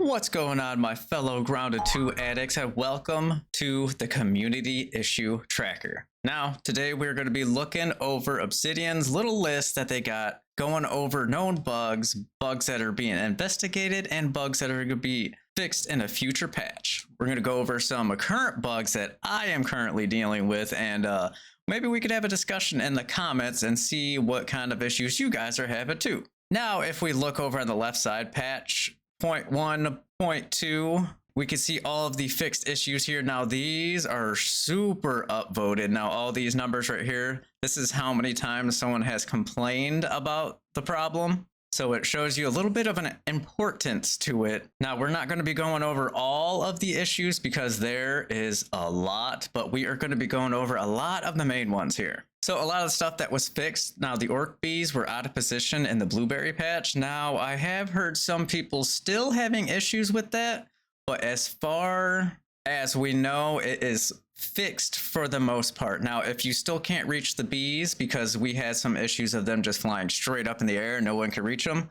What's going on, my fellow Grounded 2 addicts, and welcome to the Community Issue Tracker. Now, today we're going to be looking over Obsidian's little list that they got, going over known bugs, bugs that are being investigated, and bugs that are going to be fixed in a future patch. We're going to go over some current bugs that I am currently dealing with, and maybe we could have a discussion in the comments and see what kind of issues you guys are having too. Now, if we look over on the left side, patch 0.1.2, we can see all of the fixed issues here. Now, these are super upvoted. Now, all these numbers right here, this is how many times someone has complained about the problem. So it shows you a little bit of an importance to it. Now, we're not going to be going over all of the issues because there is a lot, but we are going to be going over a lot of the main ones here. So a lot of the stuff that was fixed, now the orc bees were out of position in the blueberry patch. Now, I have heard some people still having issues with that, but as far as we know, it is fixed for the most part. Now, if you still can't reach the bees, because we had some issues of them just flying straight up in the air, no one can reach them.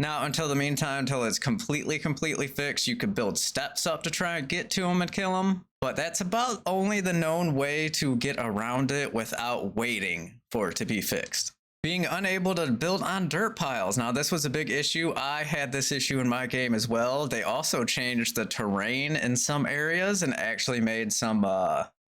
Now, until the meantime, until it's completely fixed, you could build steps up to try and get to them and kill them. But that's about only the known way to get around it without waiting for it to be fixed. Being unable to build on dirt piles. Now, this was a big issue. I had this issue in my game as well. They also changed the terrain in some areas and actually made some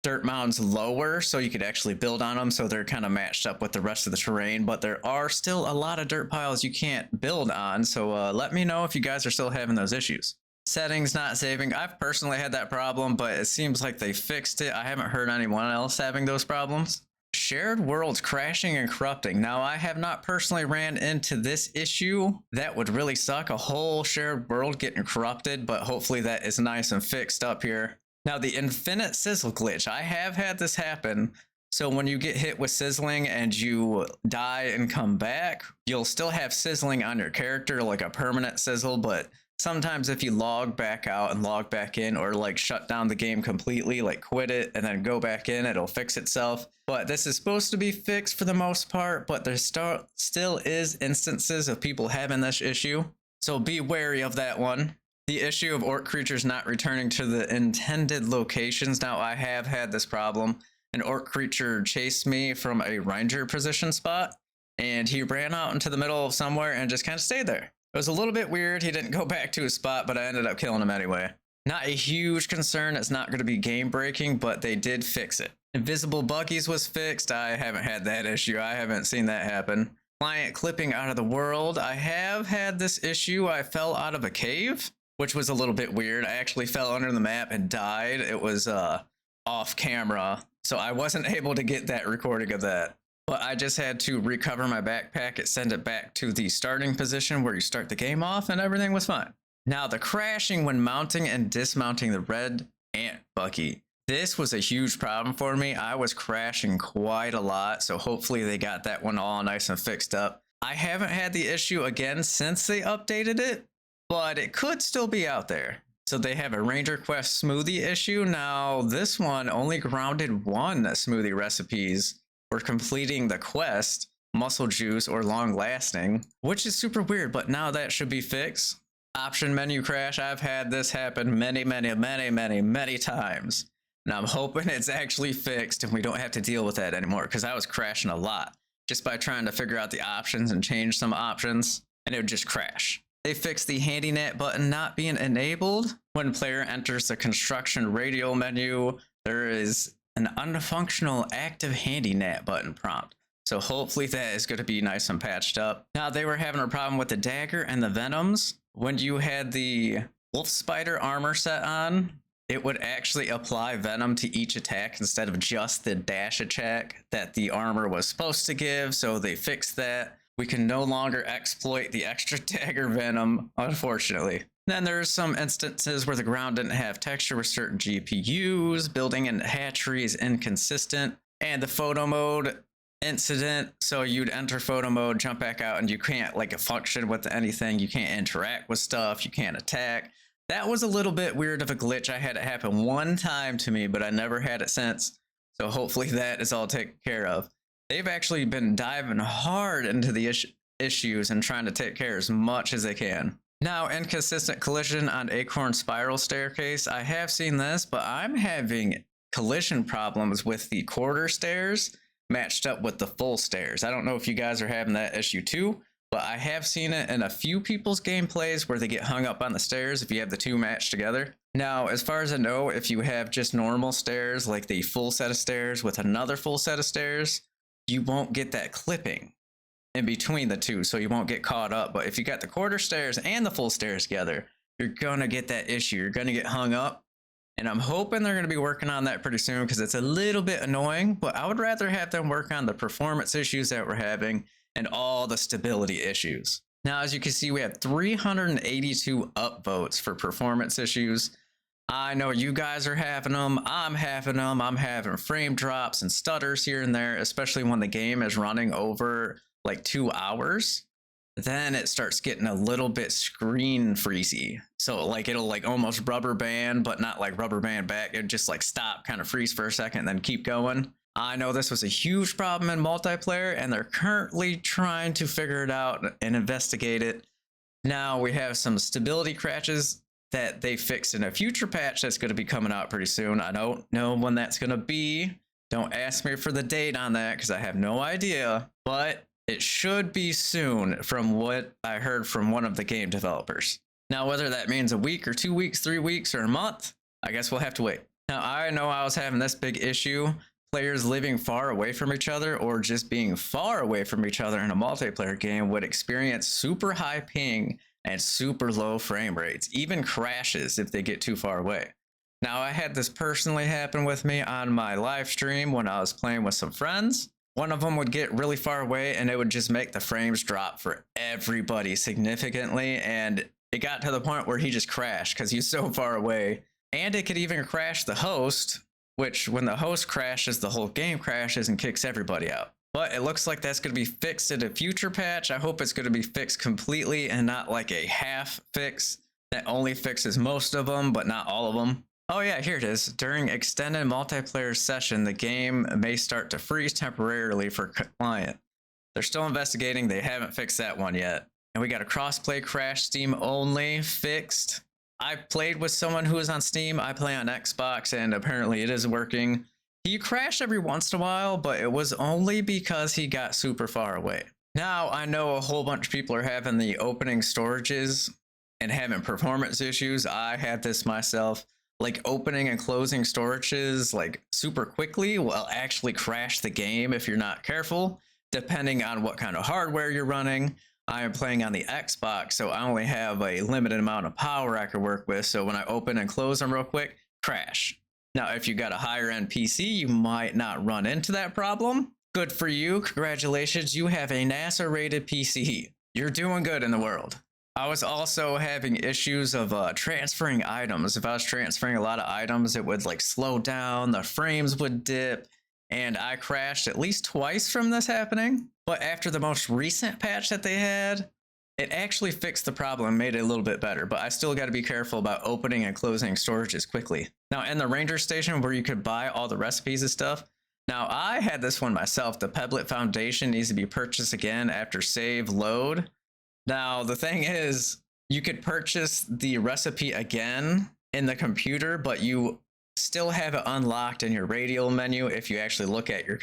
dirt mounds lower so you could actually build on them, so they're kind of matched up with the rest of the terrain. But there are still a lot of dirt piles you can't build on, so let me know if you guys are still having those issues. Settings not saving. I've personally had that problem, but it seems like they fixed it. I haven't heard anyone else having those problems. Shared worlds crashing and corrupting. Now, I have not personally ran into this issue. That would really suck, a whole shared world getting corrupted, but hopefully that is nice and fixed up here. Now, the infinite sizzle glitch. I have had this happen. So when you get hit with sizzling and you die and come back, you'll still have sizzling on your character, like a permanent sizzle, but sometimes if you log back out and log back in, or like shut down the game completely, like quit it and then go back in, it'll fix itself. But this is supposed to be fixed for the most part, but there still is instances of people having this issue. So be wary of that one. The issue of orc creatures not returning to the intended locations. Now, I have had this problem. An orc creature chased me from a ranger position spot, and he ran out into the middle of somewhere and just kind of stayed there. It was a little bit weird. He didn't go back to his spot, but I ended up killing him anyway. Not a huge concern. It's not going to be game breaking, but they did fix it. Invisible buggies was fixed. I haven't had that issue. I haven't seen that happen. Client clipping out of the world. I have had this issue. I fell out of a cave, which was a little bit weird. I actually fell under the map and died. It was off camera, so I wasn't able to get that recording of that. But I just had to recover my backpack and send it back to the starting position where you start the game off, and everything was fine. Now, the crashing when mounting and dismounting the red ant buggy. This was a huge problem for me. I was crashing quite a lot, so hopefully they got that one all nice and fixed up. I haven't had the issue again since they updated it, but it could still be out there. So they have a Ranger Quest smoothie issue. Now, this one only grounded one smoothie recipes for completing the quest, muscle juice or long lasting, which is super weird, but now that should be fixed. Option menu crash. I've had this happen many times, and I'm hoping it's actually fixed and we don't have to deal with that anymore, because I was crashing a lot just by trying to figure out the options and change some options, and it would just crash. They fixed the handy net button not being enabled. When player enters the construction radial menu, there is an unfunctional active handy net button prompt. So hopefully that is going to be nice and patched up. Now, they were having a problem with the dagger and the venoms. When you had the wolf spider armor set on, it would actually apply venom to each attack instead of just the dash attack that the armor was supposed to give. So they fixed that. We can no longer exploit the extra dagger venom, unfortunately. Then there's some instances where the ground didn't have texture with certain GPUs, building in hatchery is inconsistent, and the photo mode incident. So you'd enter photo mode, jump back out, and you can't like function with anything. You can't interact with stuff. You can't attack. That was a little bit weird of a glitch. I had it happen one time to me, but I never had it since. So hopefully that is all taken care of. They've actually been diving hard into the issues and trying to take care as much as they can. Now, inconsistent collision on Acorn Spiral Staircase. I have seen this, but I'm having collision problems with the quarter stairs matched up with the full stairs. I don't know if you guys are having that issue too, but I have seen it in a few people's gameplays where they get hung up on the stairs if you have the two matched together. Now, as far as I know, if you have just normal stairs, like the full set of stairs with another full set of stairs, you won't get that clipping in between the two, so you won't get caught up. But if you got the quarter stairs and the full stairs together, you're gonna get that issue. You're gonna get hung up. And I'm hoping they're gonna be working on that pretty soon because it's a little bit annoying, but I would rather have them work on the performance issues that we're having and all the stability issues. Now, as you can see, we have 382 upvotes for performance issues. I know you guys are having them. I'm having them. I'm having frame drops and stutters here and there, especially when the game is running over like 2 hours. Then it starts getting a little bit screen freezy. So like it'll like almost rubber band, but not like rubber band back. It just like stop, kind of freeze for a second, then keep going. I know this was a huge problem in multiplayer, and they're currently trying to figure it out and investigate it. Now we have some stability crashes that they fixed in a future patch that's going to be coming out pretty soon. I don't know when that's going to be. Don't ask me for the date on that because I have no idea, but it should be soon from what I heard from one of the game developers. Now, whether that means a week or 2 weeks, 3 weeks, or a month, I guess we'll have to wait. Now, I know I was having this big issue, players living far away from each other or just being far away from each other in a multiplayer game would experience super high ping and super low frame rates, even crashes if they get too far away. Now, I had this personally happen with me on my live stream when I was playing with some friends. One of them would get really far away and it would just make the frames drop for everybody significantly. And it got to the point where he just crashed because he's so far away. And it could even crash the host, which when the host crashes, the whole game crashes and kicks everybody out. But it looks like that's going to be fixed in a future patch. I hope it's going to be fixed completely and not like a half fix that only fixes most of them, but not all of them. Oh yeah, here it is. During extended multiplayer session, the game may start to freeze temporarily for client. They're still investigating. They haven't fixed that one yet. And we got a crossplay crash, Steam only, fixed. I played with someone who is on Steam. I play on Xbox, and apparently it is working. He crashed every once in a while, but it was only because he got super far away. Now, I know a whole bunch of people are having the opening storages and having performance issues. I had this myself. Like opening and closing storages like super quickly will actually crash the game if you're not careful, depending on what kind of hardware you're running. I am playing on the Xbox, so I only have a limited amount of power I can work with. So when I open and close them real quick, crash. Now, if you got a higher end PC, you might not run into that problem. Good for you. Congratulations. You have a NASA rated PC. You're doing good in the world. I was also having issues of transferring items. If I was transferring a lot of items, it would like slow down, the frames would dip, and I crashed at least twice from this happening. But after the most recent patch that they had, it actually fixed the problem, made it a little bit better, but I still got to be careful about opening and closing storages quickly. Now, in the Ranger Station where you could buy all the recipes and stuff, now I had this one myself. The Pebblet Foundation needs to be purchased again after save load. Now, the thing is, you could purchase the recipe again in the computer, but you still have it unlocked in your radial menu. If you actually look at your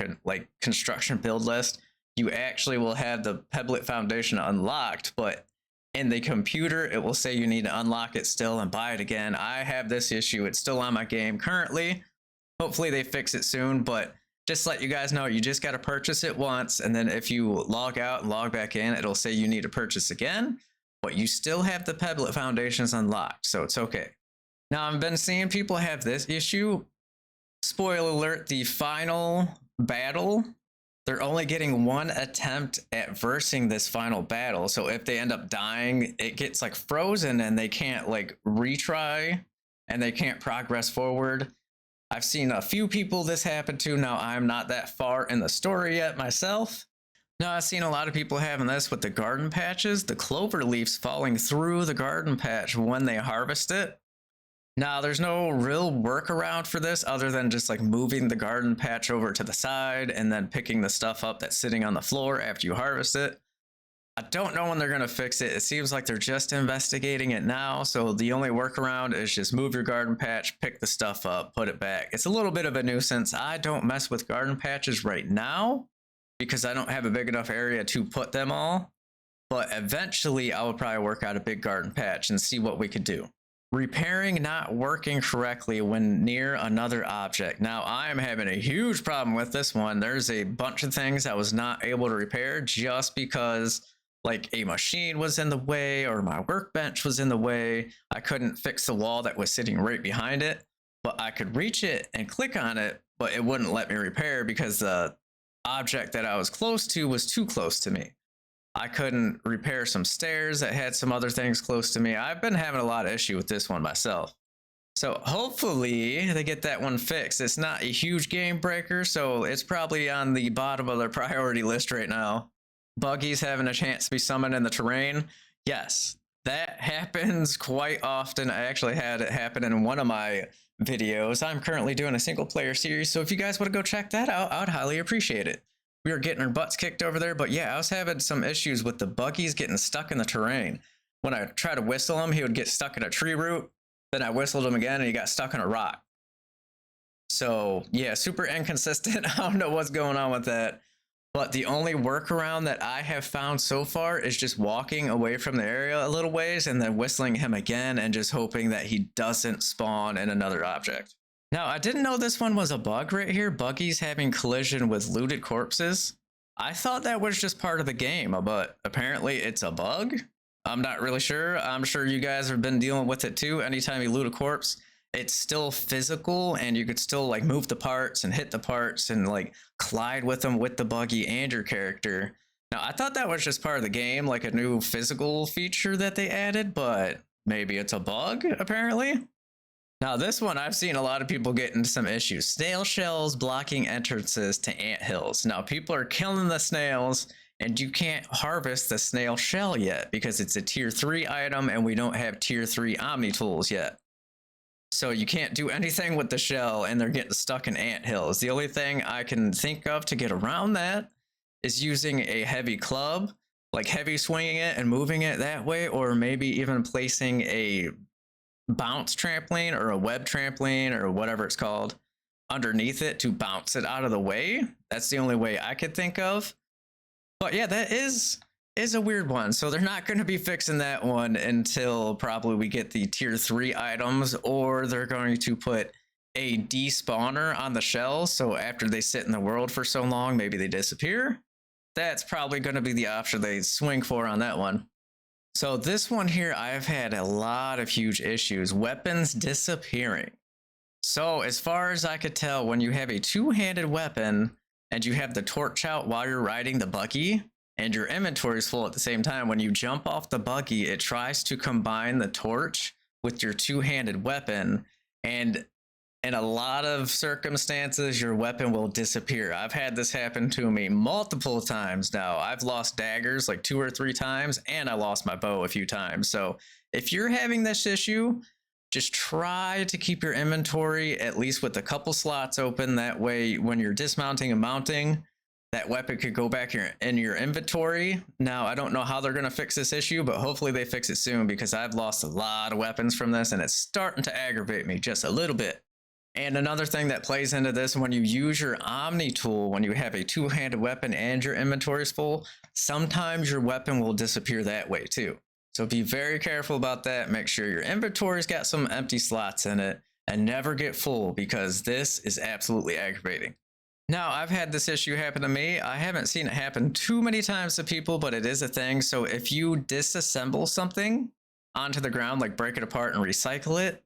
construction build list, you actually will have the Pebblet Foundation unlocked, but in the computer, it will say you need to unlock it still and buy it again. I have this issue. It's still on my game currently. Hopefully they fix it soon, but just to let you guys know, you just got to purchase it once, and then if you log out and log back in, it'll say you need to purchase again, but you still have the Pebblet Foundations unlocked, so it's okay. Now, I've been seeing people have this issue. Spoiler alert, the final battle, they're only getting one attempt at versing this final battle, so if they end up dying, it gets like frozen and they can't like retry, and they can't progress forward. I've seen a few people this happen to. Now, I'm not that far in the story yet myself. Now, I've seen a lot of people having this with the garden patches, the clover leaves falling through the garden patch when they harvest it. Now, there's no real workaround for this other than just like moving the garden patch over to the side and then picking the stuff up that's sitting on the floor after you harvest it. I don't know when they're going to fix it. It seems like they're just investigating it now. So the only workaround is just move your garden patch, pick the stuff up, put it back. It's a little bit of a nuisance. I don't mess with garden patches right now because I don't have a big enough area to put them all. But eventually I will probably work out a big garden patch and see what we could do. Repairing not working correctly when near another object. Now I am having a huge problem with this one. There's a bunch of things I was not able to repair just because like a machine was in the way or my workbench was in the way. I couldn't fix the wall that was sitting right behind it, but I could reach it and click on it, but it wouldn't let me repair because the object that I was close to was too close to me. I couldn't repair some stairs that had some other things close to me. I've been having a lot of issue with this one myself. So hopefully they get that one fixed. It's not a huge game breaker, so it's probably on the bottom of their priority list right now. Buggies having a chance to be summoned in the terrain. Yes, that happens quite often. I actually had it happen in one of my videos. I'm currently doing a single player series, so if you guys want to go check that out, I would highly appreciate it. We were getting our butts kicked over there, but yeah, I was having some issues with the buggies getting stuck in the terrain. When I tried to whistle him, he would get stuck in a tree root. Then I whistled him again and he got stuck in a rock. So yeah, super inconsistent. I don't know what's going on with that. But the only workaround that I have found so far is just walking away from the area a little ways and then whistling him again and just hoping that he doesn't spawn in another object. Now, I didn't know this one was a bug right here. Buggies having collision with looted corpses. I thought that was just part of the game, but apparently it's a bug. I'm not really sure. I'm sure you guys have been dealing with it too. Anytime you loot a corpse, it's still physical and you could still like move the parts and hit the parts and like collide with them with the buggy and your character. Now, I thought that was just part of the game, like a new physical feature that they added, but maybe it's a bug apparently. Now, this one, I've seen a lot of people get into some issues. Snail shells blocking entrances to anthills. Now, people are killing the snails, and you can't harvest the snail shell yet because it's a tier 3 item, and we don't have tier 3 Omni tools yet. So you can't do anything with the shell, and they're getting stuck in anthills. The only thing I can think of to get around that is using a heavy club, like heavy swinging it and moving it that way, or maybe even placing a bounce trampoline or a web trampoline or whatever it's called underneath it to bounce it out of the way. That's the only way I could think of. But yeah, that is a weird one. So they're not going to be fixing that one until probably we get the tier 3 items, or they're going to put a despawner on the shells. So after they sit in the world for so long, maybe they disappear. That's probably going to be the option they swing for on that one. So this one here, I've had a lot of huge issues. Weapons disappearing. So as far as I could tell, when you have a two-handed weapon and you have the torch out while you're riding the buggy and your inventory is full at the same time, when you jump off the buggy, it tries to combine the torch with your two-handed weapon. And in a lot of circumstances, your weapon will disappear. I've had this happen to me multiple times now. I've lost daggers like 2 or 3 times, and I lost my bow a few times. So if you're having this issue, just try to keep your inventory at least with a couple slots open. That way, when you're dismounting and mounting, that weapon could go back in your inventory. Now, I don't know how they're going to fix this issue, but hopefully they fix it soon because I've lost a lot of weapons from this, and it's starting to aggravate me just a little bit. And another thing that plays into this, when you use your Omni tool, when you have a two-handed weapon and your inventory is full, sometimes your weapon will disappear that way too. So be very careful about that. Make sure your inventory's got some empty slots in it and never get full because this is absolutely aggravating. Now, I've had this issue happen to me. I haven't seen it happen too many times to people, but it is a thing. So if you disassemble something onto the ground, like break it apart and recycle it,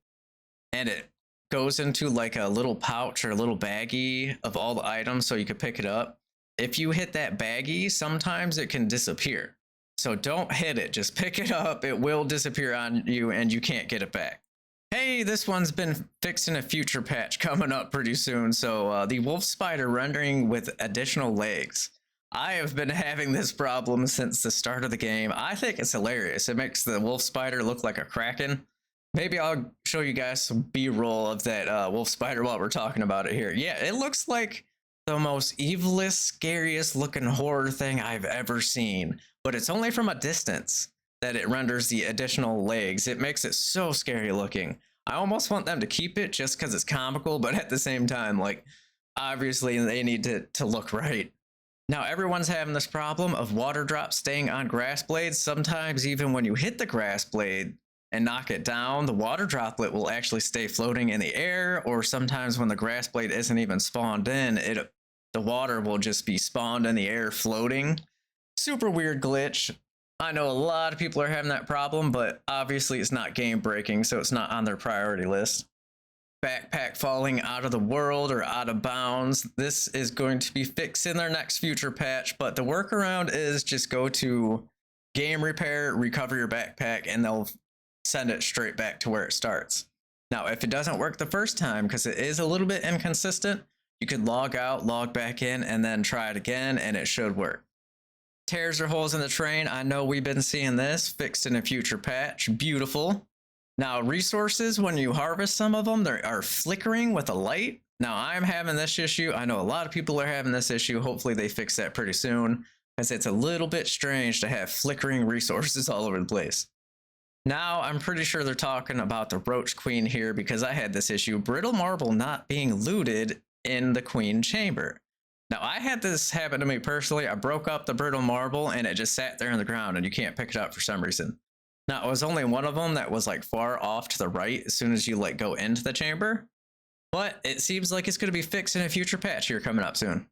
and it goes into like a little pouch or a little baggie of all the items so you can pick it up. If you hit that baggie, sometimes it can disappear. So don't hit it, just pick it up. It will disappear on you and you can't get it back. Hey, this one's been fixed in a future patch coming up pretty soon. So the wolf spider rendering with additional legs. I have been having this problem since the start of the game. I think it's hilarious. It makes the wolf spider look like a kraken. Maybe I'll show you guys some B-roll of that wolf spider while we're talking about it here. Yeah, it looks like the most evilest, scariest looking horror thing I've ever seen. but it's only from a distance that it renders the additional legs. It makes it so scary looking. I almost want them to keep it just because it's comical, but at the same time, like, obviously they need to look right. Now, everyone's having this problem of water drops staying on grass blades. Sometimes even when you hit the grass blade and knock it down, the water droplet will actually stay floating in the air, or sometimes when the grass blade isn't even spawned in, the water will just be spawned in the air floating. Super weird glitch. I know a lot of people are having that problem, but obviously it's not game breaking, so it's not on their priority list. Backpack falling out of the world or out of bounds. This is going to be fixed in their next future patch, but the workaround is just go to game repair, recover your backpack, and they'll send it straight back to where it starts. Now, if it doesn't work the first time, because it is a little bit inconsistent, you could log out, log back in, and then try it again, and it should work. Tears or holes in the terrain. I know we've been seeing this fixed in a future patch. Beautiful. Now, resources, when you harvest some of them, they are flickering with a light. Now, I'm having this issue. I know a lot of people are having this issue. Hopefully they fix that pretty soon, because it's a little bit strange to have flickering resources all over the place. Now, I'm pretty sure they're talking about the Roach Queen here, because I had this issue, brittle marble not being looted in the Queen Chamber. Now, I had this happen to me personally. I broke up the brittle marble and it just sat there in the ground and you can't pick it up for some reason. Now, it was only one of them that was like far off to the right as soon as you like go into the chamber, but it seems like it's going to be fixed in a future patch here coming up soon.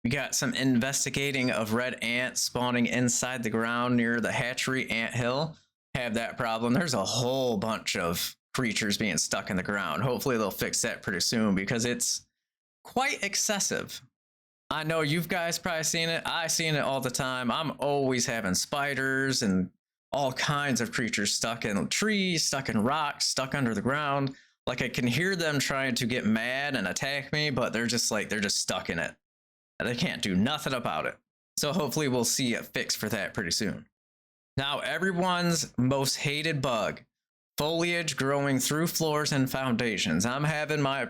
We got some investigating of red ants spawning inside the ground near the hatchery ant hill. Have that problem. There's a whole bunch of creatures being stuck in the ground. Hopefully they'll fix that pretty soon, because it's quite excessive. I know you guys probably seen it. I've seen it all the time. I'm always having spiders and all kinds of creatures stuck in trees, stuck in rocks, stuck under the ground. Like, I can hear them trying to get mad and attack me, but they're just stuck in it. They can't do nothing about it. So hopefully we'll see a fix for that pretty soon. Now, everyone's most hated bug, foliage growing through floors and foundations. I'm having my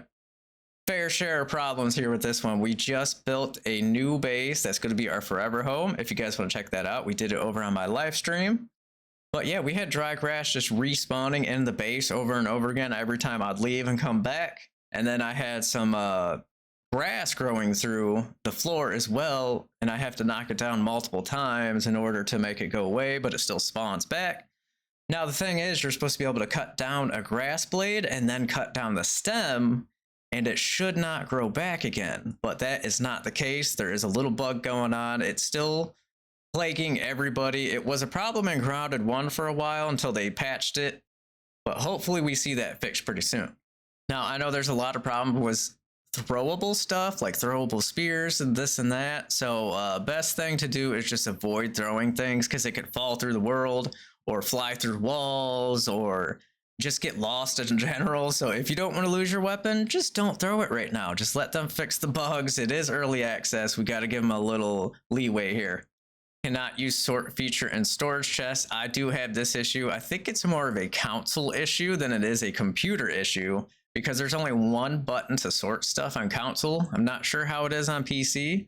fair share of problems here with this one. We just built a new base that's going to be our forever home. If you guys want to check that out, we did it over on my live stream. But yeah, we had dry grass just respawning in the base over and over again every time I'd leave and come back. And then I had some grass growing through the floor as well, and I have to knock it down multiple times in order to make it go away, but it still spawns back. Now, the thing is, you're supposed to be able to cut down a grass blade and then cut down the stem, and it should not grow back again, but that is not the case. There is a little bug going on. It's still plaguing everybody. It was a problem in Grounded 1 for a while until they patched it, but hopefully we see that fixed pretty soon. Now, I know there's a lot of problems with throwable stuff, like throwable spears and this and that, so best thing to do is just avoid throwing things, because it could fall through the world or fly through walls or just get lost in general. So if you don't want to lose your weapon, just don't throw it right now. Just let them fix the bugs. It is early access. We got to give them a little leeway here. Cannot use sort feature in storage chests. I do have this issue. I think it's more of a console issue than it is a computer issue, because there's only one button to sort stuff on console. I'm not sure how it is on PC.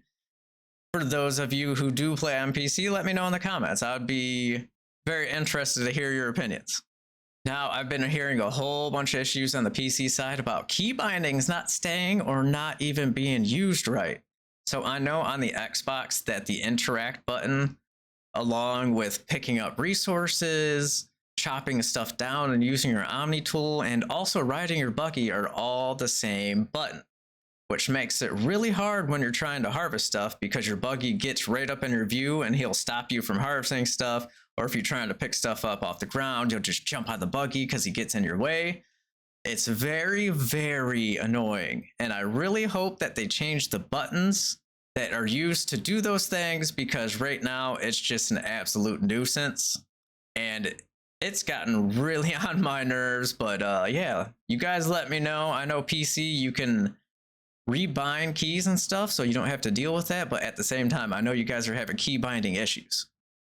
For those of you who do play on PC, let me know in the comments. I would be very interested to hear your opinions. Now, I've been hearing a whole bunch of issues on the PC side about key bindings not staying or not even being used right. So I know on the Xbox that the interact button, along with picking up resources, chopping stuff down and using your Omni tool, and also riding your buggy are all the same button, which makes it really hard when you're trying to harvest stuff, because your buggy gets right up in your view and he'll stop you from harvesting stuff. Or if you're trying to pick stuff up off the ground, you'll just jump on the buggy because he gets in your way. It's very, very annoying. And I really hope that they change the buttons that are used to do those things, because right now it's just an absolute nuisance. And it's gotten really on my nerves. But yeah, you guys let me know. I know PC, you can rebind keys and stuff, so you don't have to deal with that. But at the same time, I know you guys are having key binding issues.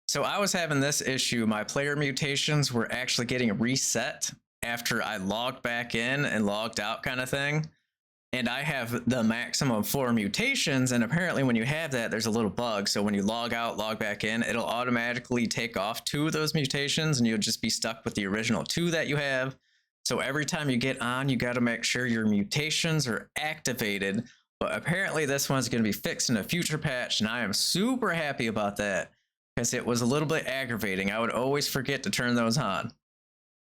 So I was having this issue. My player mutations were actually getting reset after I logged back in and logged out, kind of thing. and I have the maximum 4 mutations, and apparently when you have that, there's a little bug. So when you log out, log back in, it'll automatically take off 2 of those mutations, and you'll just be stuck with the original 2 that you have. So every time you get on, you got to make sure your mutations are activated. But apparently this one's going to be fixed in a future patch, and I am super happy about that because it was a little bit aggravating. I would always forget to turn those on.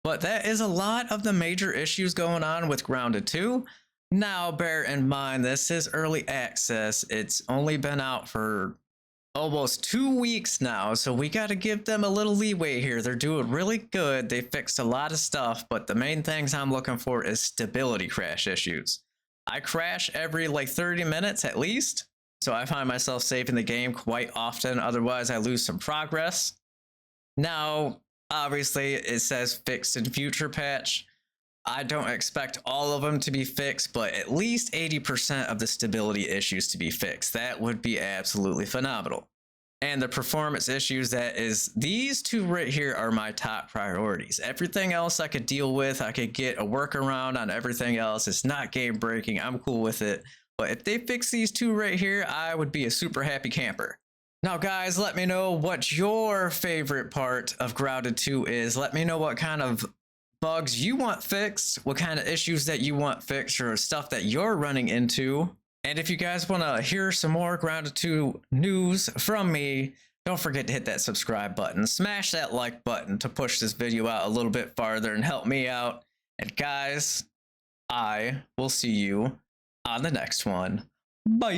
But that is a lot of the major issues going on with Grounded 2. Now, bear in mind, this is early access. It's only been out for almost 2 weeks now, so we got to give them a little leeway here. They're doing really good. They fixed a lot of stuff, but the main things I'm looking for is stability crash issues. I crash every like 30 minutes at least, so I find myself saving the game quite often. Otherwise, I lose some progress. Now, obviously, it says fixed in future patch. I don't expect all of them to be fixed, but at least 80% of the stability issues to be fixed. That would be absolutely phenomenal. And the performance issues, that is, these 2 right here are my top priorities. Everything else I could deal with. I could get a workaround on everything else. It's not game breaking. I'm cool with it. But if they fix these 2 right here, I would be a super happy camper. Now, guys, let me know what your favorite part of Grounded 2 is. Let me know what kind of bugs you want fixed, what kind of issues that you want fixed, or stuff that you're running into. And if you guys want to hear some more Grounded 2 news from me, don't forget to hit that subscribe button. Smash that like button to push this video out a little bit farther and help me out. And guys, I will see you on the next one. Bye.